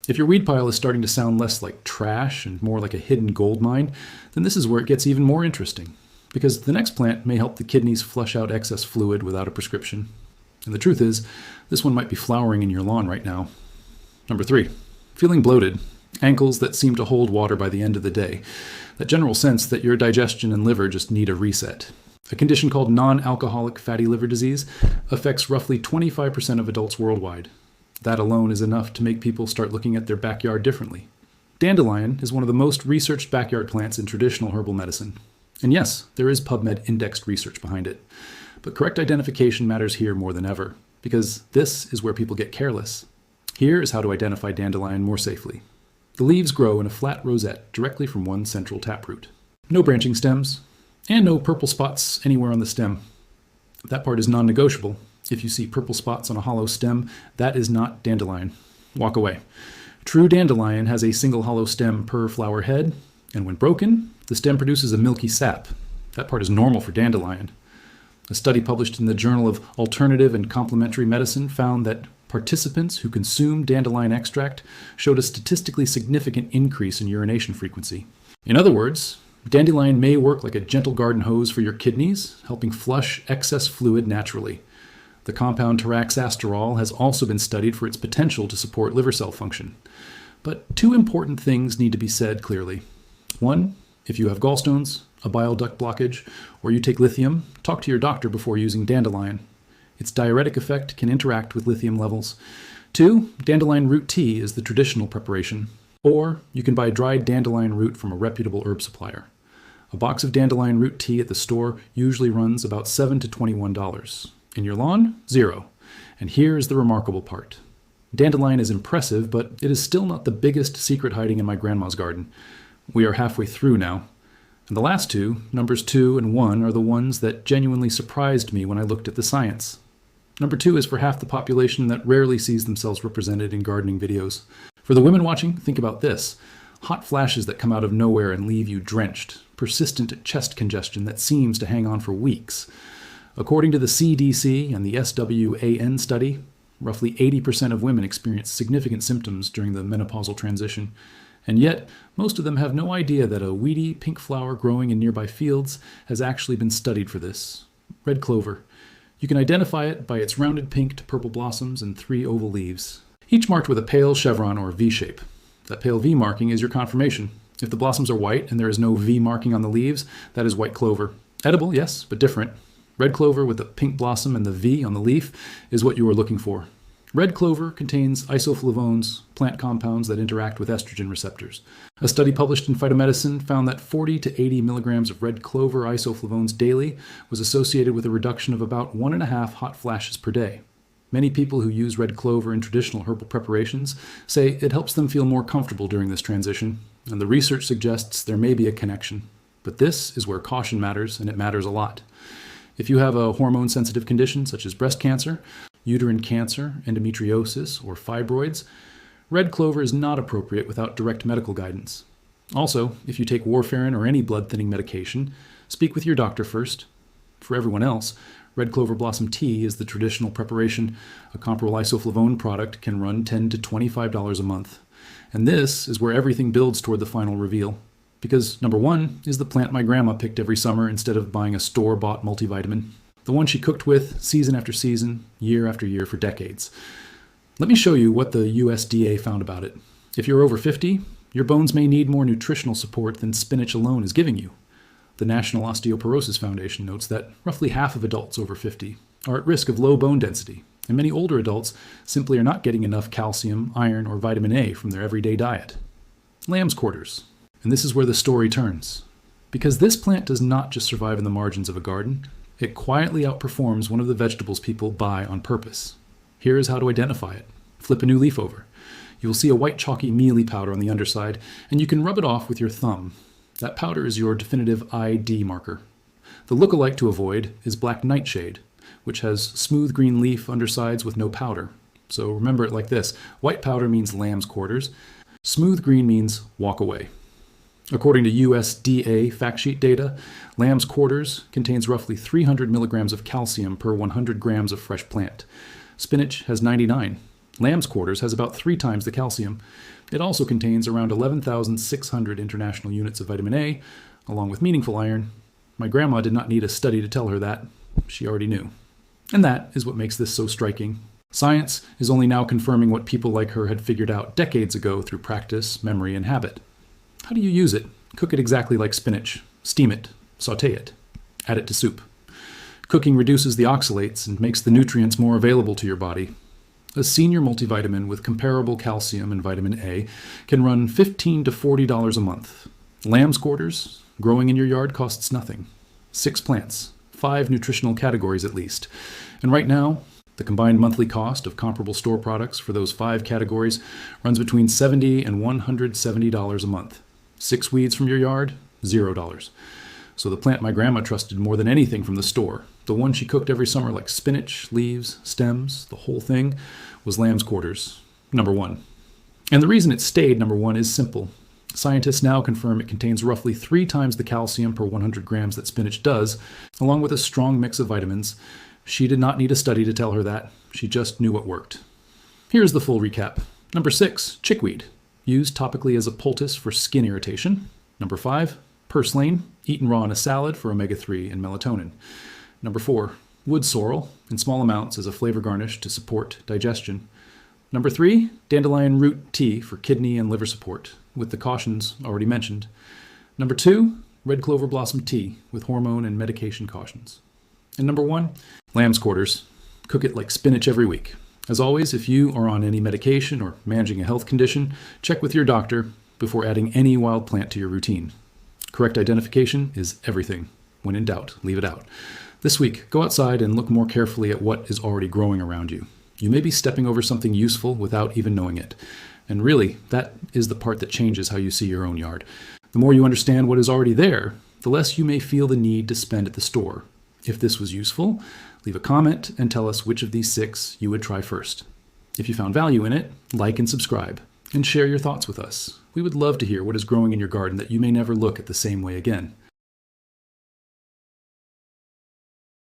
If your weed pile is starting to sound less like trash and more like a hidden gold mine, then this is where it gets even more interesting. Because the next plant may help the kidneys flush out excess fluid without a prescription. And the truth is, this one might be flowering in your lawn right now. Number 3, feeling bloated. Ankles that seem to hold water by the end of the day. That general sense that your digestion and liver just need a reset. A condition called non-alcoholic fatty liver disease affects roughly 25% of adults worldwide. That alone is enough to make people start looking at their backyard differently. Dandelion is one of the most researched backyard plants in traditional herbal medicine. And yes, there is PubMed indexed research behind it. But correct identification matters here more than ever, because this is where people get careless. Here is how to identify dandelion more safely. The leaves grow in a flat rosette directly from one central taproot. No branching stems, and no purple spots anywhere on the stem. That part is non-negotiable. If you see purple spots on a hollow stem, that is not dandelion. Walk away. True dandelion has a single hollow stem per flower head, and when broken, the stem produces a milky sap. That part is normal for dandelion. A study published in the Journal of Alternative and Complementary Medicine found that participants who consumed dandelion extract showed a statistically significant increase in urination frequency. In other words, dandelion may work like a gentle garden hose for your kidneys, helping flush excess fluid naturally. The compound taraxasterol has also been studied for its potential to support liver cell function. But 2 important things need to be said clearly. 1, if you have gallstones, a bile duct blockage, or you take lithium, talk to your doctor before using dandelion. Its diuretic effect can interact with lithium levels. 2, dandelion root tea is the traditional preparation, or you can buy dried dandelion root from a reputable herb supplier. A box of dandelion root tea at the store usually runs about $7 to $21. In your lawn, $0. And here is the remarkable part. Dandelion is impressive, but it is still not the biggest secret hiding in my grandma's garden. We are halfway through now. And the last 2, numbers 2 and 1, are the ones that genuinely surprised me when I looked at the science. Number 2 is for half the population that rarely sees themselves represented in gardening videos. For the women watching, think about this. Hot flashes that come out of nowhere and leave you drenched. Persistent chest congestion that seems to hang on for weeks. According to the CDC and the SWAN study, roughly 80% of women experience significant symptoms during the menopausal transition. And yet, most of them have no idea that a weedy pink flower growing in nearby fields has actually been studied for this. Red clover. You can identify it by its rounded pink to purple blossoms and 3 oval leaves, each marked with a pale chevron or V shape. That pale V marking is your confirmation. If the blossoms are white and there is no V marking on the leaves, that is white clover. Edible, yes, but different. Red clover with the pink blossom and the V on the leaf is what you are looking for. Red clover contains isoflavones, plant compounds that interact with estrogen receptors. A study published in Phytomedicine found that 40 to 80 milligrams of red clover isoflavones daily was associated with a reduction of about 1.5 hot flashes per day. Many people who use red clover in traditional herbal preparations say it helps them feel more comfortable during this transition, and the research suggests there may be a connection. But this is where caution matters, and it matters a lot. If you have a hormone-sensitive condition such as breast cancer, uterine cancer, endometriosis, or fibroids, red clover is not appropriate without direct medical guidance. Also, if you take warfarin or any blood-thinning medication, speak with your doctor first. For everyone else, red clover blossom tea is the traditional preparation. A comparable isoflavone product can run $10 to $25 a month. And this is where everything builds toward the final reveal. Because number 1 is the plant my grandma picked every summer instead of buying a store-bought multivitamin. The one she cooked with season after season, year after year for decades. Let me show you what the USDA found about it. If you're over 50, your bones may need more nutritional support than spinach alone is giving you. The National Osteoporosis Foundation notes that roughly half of adults over 50 are at risk of low bone density, and many older adults simply are not getting enough calcium, iron, or vitamin A from their everyday diet. Lamb's quarters. And this is where the story turns. Because this plant does not just survive in the margins of a garden, it quietly outperforms one of the vegetables people buy on purpose. Here is how to identify it. Flip a new leaf over. You will see a white chalky mealy powder on the underside, and you can rub it off with your thumb. That powder is your definitive ID marker. The lookalike to avoid is black nightshade, which has smooth green leaf undersides with no powder. So remember it like this. White powder means lamb's quarters. Smooth green means walk away. According to USDA fact sheet data, lamb's quarters contains roughly 300 milligrams of calcium per 100 grams of fresh plant. Spinach has 99, Lamb's quarters has about 3 times the calcium. It also contains around 11,600 international units of vitamin A, along with meaningful iron. My grandma did not need a study to tell her that. She already knew. And that is what makes this so striking. Science is only now confirming what people like her had figured out decades ago through practice, memory, and habit. How do you use it? Cook it exactly like spinach. Steam it. Sauté it. Add it to soup. Cooking reduces the oxalates and makes the nutrients more available to your body. A senior multivitamin with comparable calcium and vitamin A can run $15 to $40 a month. Lamb's quarters, growing in your yard, costs nothing. 6 plants, 5 nutritional categories at least. And right now, the combined monthly cost of comparable store products for those 5 categories runs between $70 and $170 a month. 6 weeds from your yard, $0. So the plant my grandma trusted more than anything from the store, the one she cooked every summer like spinach, leaves, stems, the whole thing, was Lamb's quarters, number 1. And the reason it stayed number 1 is simple. Scientists now confirm it contains roughly 3 times the calcium per 100 grams that spinach does, along with a strong mix of vitamins. She did not need a study to tell her that. She just knew what worked. Here's the full recap. Number 6, chickweed, used topically as a poultice for skin irritation. Number 5, purslane, eaten raw in a salad for omega-3 and melatonin. Number 4, wood sorrel, in small amounts as a flavor garnish to support digestion. Number 3, dandelion root tea for kidney and liver support, with the cautions already mentioned. Number 2, red clover blossom tea, with hormone and medication cautions. And number 1, lamb's quarters. Cook it like spinach every week. As always, if you are on any medication or managing a health condition, check with your doctor before adding any wild plant to your routine. Correct identification is everything. When in doubt, leave it out. This week, go outside and look more carefully at what is already growing around you. You may be stepping over something useful without even knowing it. And really, that is the part that changes how you see your own yard. The more you understand what is already there, the less you may feel the need to spend at the store. If this was useful, leave a comment and tell us which of these 6 you would try first. If you found value in it, like and subscribe, and share your thoughts with us. We would love to hear what is growing in your garden that you may never look at the same way again.